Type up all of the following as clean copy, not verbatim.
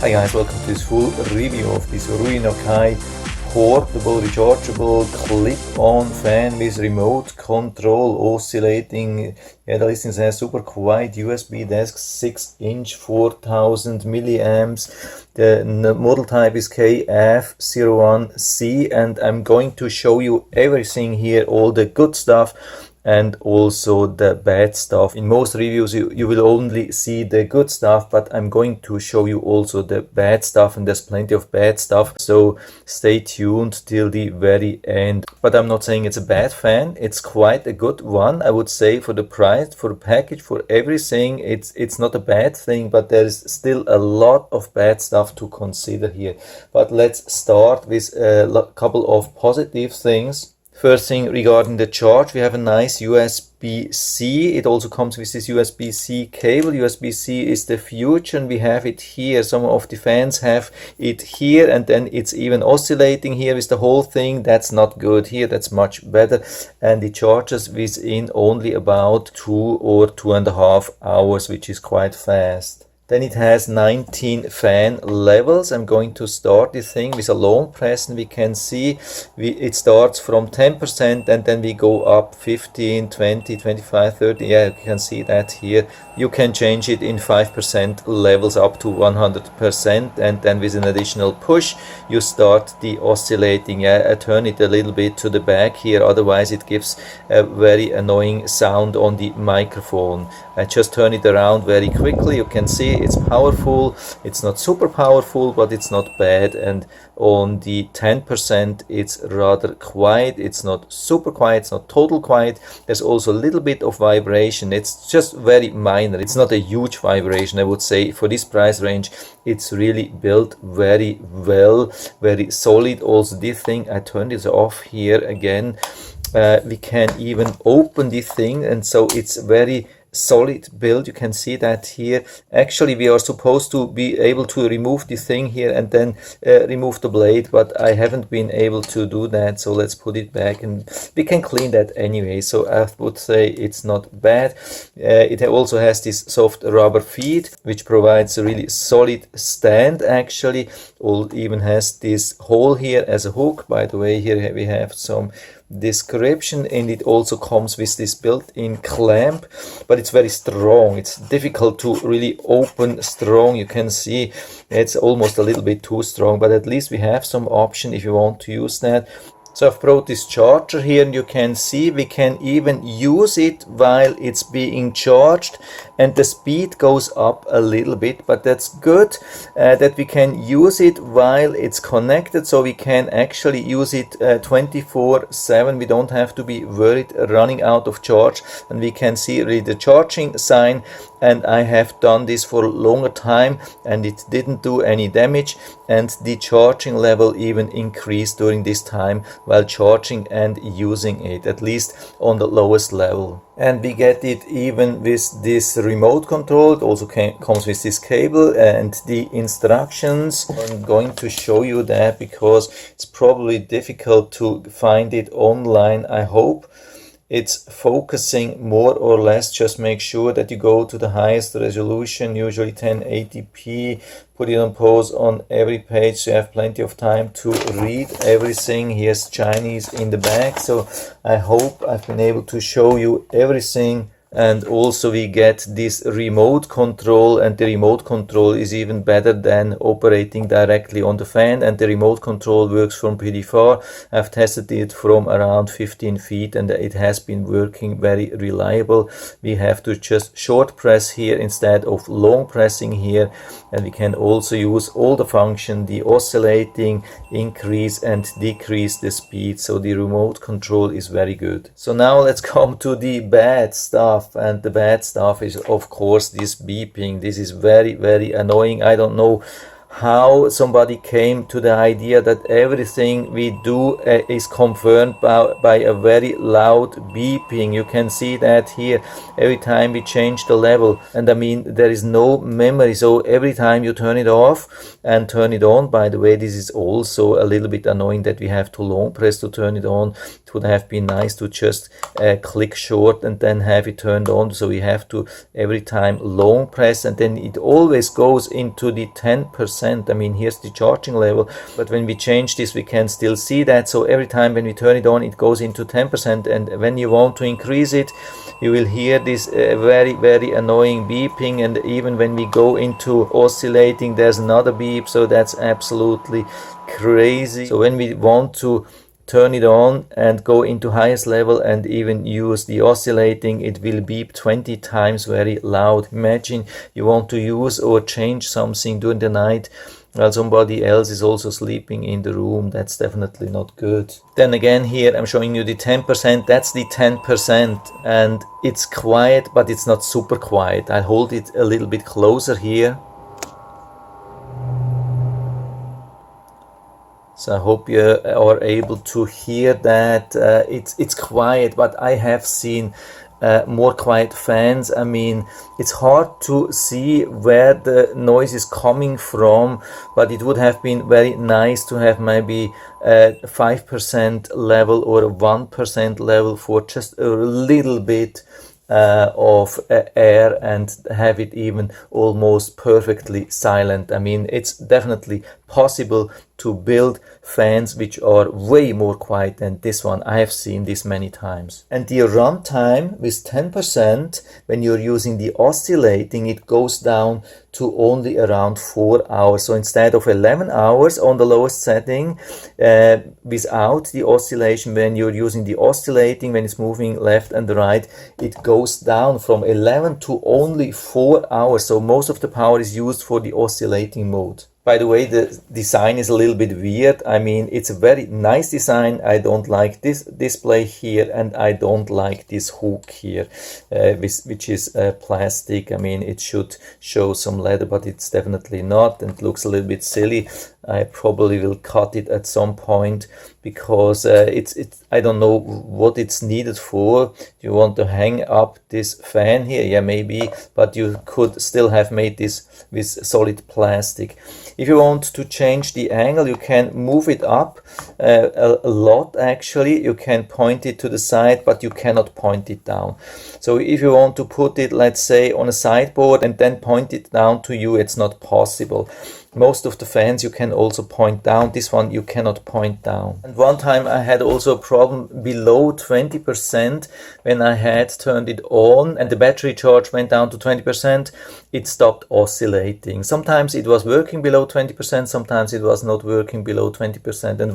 Hi guys, welcome to this full review of this RUINOKAI portable, rechargeable, clip-on fan with remote control, oscillating. Yeah, the listing says super quiet USB desk, 6-inch, 4000 milliamps. The model type is KF-01C, and I'm going to show you everything here, all the good stuff and also the bad stuff. In most reviews you will only see the good stuff, but I'm going to show you also the bad stuff, and there's plenty of bad stuff, so stay tuned till the very end. But I'm not saying it's a bad fan, it's quite a good one, I would say. For the price, for the package, for everything, it's not a bad thing, but there is still a lot of bad stuff to consider here. But let's start with a couple of positive things. First thing regarding the charge, we have a nice USB-C. It also comes with this USB-C cable. USB-C is the future, and we have it here. Some of the fans have it here, and then it's even oscillating here with the whole thing. That's not good here, that's much better. And it charges within only about 2 or 2.5 hours, which is quite fast. Then it has 19 fan levels. I'm going to start this thing with a long press, and we can see it starts from 10%, and then we go up 15, 20, 25, 30. Yeah, you can see that here. You can change it in 5% levels up to 100%, and then with an additional push you start the oscillating. Yeah, I turn it a little bit to the back here, otherwise it gives a very annoying sound on the microphone. I just turn it around very quickly. You can see it's powerful. It's not super powerful, but it's not bad. And on the 10% it's rather quiet. It's not super quiet, it's not total quiet. There's also a little bit of vibration. It's just very minor. It's not a huge vibration, I would say. For this price range, it's really built very well, very solid. Also this thing, I turned it off here again. We can even open this thing, and so it's very solid build. You can see that here. Actually, we are supposed to be able to remove this thing here and then remove the blade, but I haven't been able to do that, so let's put it back, and we can clean that anyway. So I would say it's not bad. It also has this soft rubber feet, which provides a really solid stand. Actually, it even has this hole here as a hook. By the way, here we have some description, and it also comes with this built-in clamp, but it's very strong. It's difficult to really open strong. You can see it's almost a little bit too strong, but at least we have some option if you want to use that. So I've brought this charger here, and you can see we can even use it while it's being charged, and the speed goes up a little bit, but that's good that we can use it while it's connected, so we can actually use it 24/7. We don't have to be worried running out of charge, and we can see really the charging sign. And I have done this for a longer time, and it didn't do any damage, and the charging level even increased during this time while charging and using it, at least on the lowest level. And we get it even with this remote control. It also comes with this cable and the instructions. I'm going to show you that because it's probably difficult to find it online. I hope it's focusing more or less. Just make sure that you go to the highest resolution, usually 1080p. Put it on pause on every page, so you have plenty of time to read everything. Here's Chinese in the back, so I hope I've been able to show you everything. And also we get this remote control, and the remote control is even better than operating directly on the fan, and the remote control works from pretty far. I've tested it from around 15 feet, and it has been working very reliable. We have to just short press here instead of long pressing here, and we can also use all the function, the oscillating, increase and decrease the speed. So the remote control is very good. So now let's come to the bad stuff. And the bad stuff is, of course, this beeping. This is very, very annoying. I don't know how somebody came to the idea that everything we do is confirmed by a very loud beeping. You can see that here every time we change the level, and I mean there is no memory, so every time you turn it off and turn it on. By the way, this is also a little bit annoying that we have to long press to turn it on. It would have been nice to just click short and then have it turned on, so we have to every time long press, and then it always goes into the 10% 10%. I mean, here's the charging level, but when we change this, we can still see that. So every time when we turn it on, it goes into 10%, and when you want to increase it, you will hear this very annoying beeping, and even when we go into oscillating, there's another beep. So that's absolutely crazy. So when we want to turn it on and go into highest level and even use the oscillating, it will beep 20 times very loud. Imagine you want to use or change something during the night while somebody else is also sleeping in the room. That's definitely not good. Then again, here I'm showing you the 10%. That's the 10%, and it's quiet, but it's not super quiet. I hold it a little bit closer here. So I hope you are able to hear that. It's quiet, but I have seen more quiet fans. I mean, it's hard to see where the noise is coming from, but it would have been very nice to have maybe a 5% level or a 1% level for just a little bit of air and have it even almost perfectly silent. I mean, it's definitely possible to build fans which are way more quiet than this one. I have seen this many times. And the runtime with 10%, when you're using the oscillating, it goes down to only around 4 hours. So instead of 11 hours on the lowest setting, without the oscillation, when you're using the oscillating, when it's moving left and right, it goes down from 11 to only 4 hours. So most of the power is used for the oscillating mode. By the way, the design is a little bit weird. I mean, it's a very nice design. I don't like this display here, and I don't like this hook here, which is plastic. I mean, it should show some leather, but it's definitely not, and it looks a little bit silly. I probably will cut it at some point because I don't know what it's needed for. You want to hang up this fan here? Yeah, maybe, but you could still have made this with solid plastic. If you want to change the angle, you can move it up a lot actually. You can point it to the side, but you cannot point it down. So if you want to put it, let's say, on a sideboard and then point it down to you, it's not possible. Most of the fans you can also point down. This one you cannot point down. And one time I had also a problem below 20%. When I had turned it on and the battery charge went down to 20%, it stopped oscillating. Sometimes it was working below 20%, sometimes it was not working below 20%. And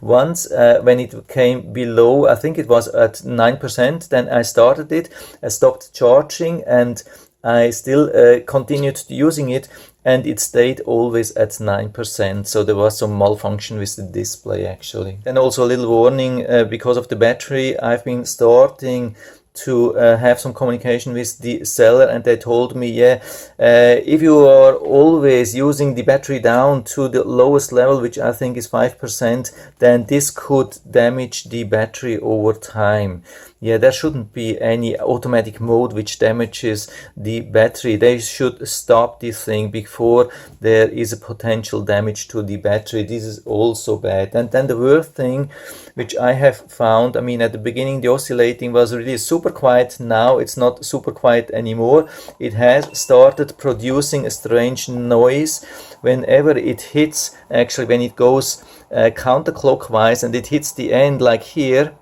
once when it came below, I think it was at 9%, then I started it, I stopped charging, and I still continued using it, and it stayed always at 9%. So there was some malfunction with the display actually. And also a little warning, because of the battery, I've been starting to have some communication with the seller, and they told me, yeah, if you are always using the battery down to the lowest level, which I think is 5%, then this could damage the battery over time. Yeah, there shouldn't be any automatic mode which damages the battery. They should stop this thing before there is a potential damage to the battery. This is also bad. And then the worst thing which I have found, I mean, at the beginning the oscillating was really super quiet. Now it's not super quiet anymore. It has started producing a strange noise whenever it hits, actually when it goes counterclockwise and it hits the end like here.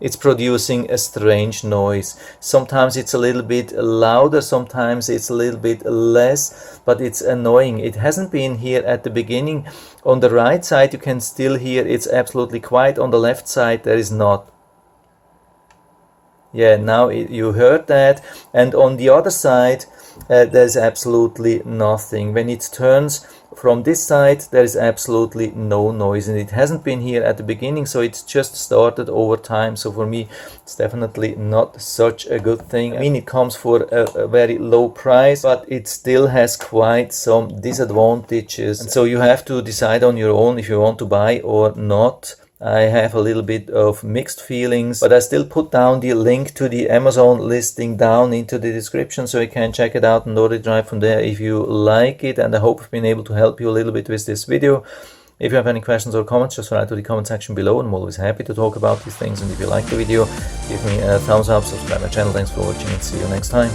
It's producing a strange noise. Sometimes it's a little bit louder, sometimes it's a little bit less, but it's annoying. It hasn't been here at the beginning. On the right side you can still hear it's absolutely quiet. On the left side there is not. Yeah, now you heard that. And on the other side there's absolutely nothing. When it turns from this side there is absolutely no noise, and it hasn't been here at the beginning, so it's just started over time. So for me it's definitely not such a good thing. I mean, it comes for a very low price, but it still has quite some disadvantages, and so you have to decide on your own if you want to buy or not. I have a little bit of mixed feelings, but I still put down the link to the Amazon listing down into the description, so you can check it out and order it right from there if you like it. And I hope I've been able to help you a little bit with this video. If you have any questions or comments, just write to the comment section below, and I'm always happy to talk about these things. And if you like the video, give me a thumbs up, subscribe my channel. Thanks for watching, and see you next time.